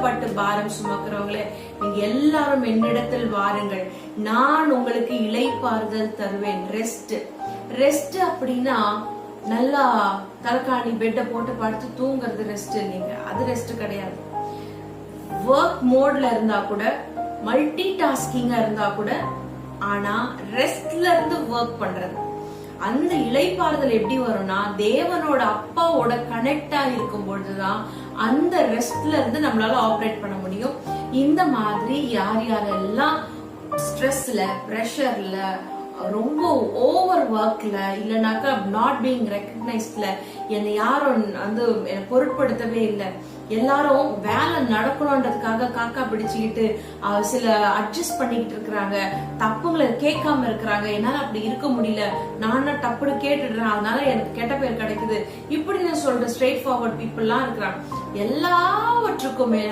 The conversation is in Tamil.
கஷ்டப்பட்டு பாரம் சுமக்கிறவங்களே, நீங்க எல்லாரும் என்னிடத்தில் வாருங்கள், நான் உங்களுக்கு இளைப்பாறுதல் தருவேன். ரெஸ்ட் அப்படின்னா நல்லா தலகாணி பெட்ட போட்டு படுத்து தூங்குறது ரெஸ்ட் இல்லைங்க. அது ரெஸ்ட் கிடையாது. ஒர்க் மோட்ல இருந்தா கூட, மல்டி டாஸ்கிங்கா இருந்தா கூட, ஆனா ரெஸ்ட்ல இருந்து ஒர்க் பண்றது. அந்த இளைப்பாறுதல் எப்படி வரும்னா, தேவனோட அப்பாவோட கனெக்டா இருக்கும் பொழுதுதான் அந்த ரெஸ்ட்ல இருந்து நம்மளால ஆபரேட் பண்ண முடியும். இந்த மாதிரி யாரெல்லாம் ஸ்ட்ரெஸ்ல, பிரஷர்ல, ரொம்ப ஓவர் ஒர்க்ல, இல்லனாக்கா நாட் பீயிங் ரெகக்னைஸ்ட்ல, என்னை யாரும் வந்து பொருட்படுத்தவே இல்லை, எல்லாரும் வேலை நடக்கணும்ன்றதுக்காக காக்கா பிடிச்சுக்கிட்டு சில அட்ஜஸ்ட் பண்ணிக்கிட்டு இருக்கிறாங்க, தப்புங்களை கேட்காம இருக்கிறாங்க, என்னால அப்படி இருக்க முடியல, நானும் தப்புன்னு கேட்டுடுறேன், அதனால எனக்கு கெட்ட பேர் கிடைக்குது, இப்படின்னு சொல்ற ஸ்ட்ரெயிட் ஃபார்வர்ட் பீப்புள் எல்லாம் இருக்கிறாங்க. எல்லாவற்றுக்கும் மேல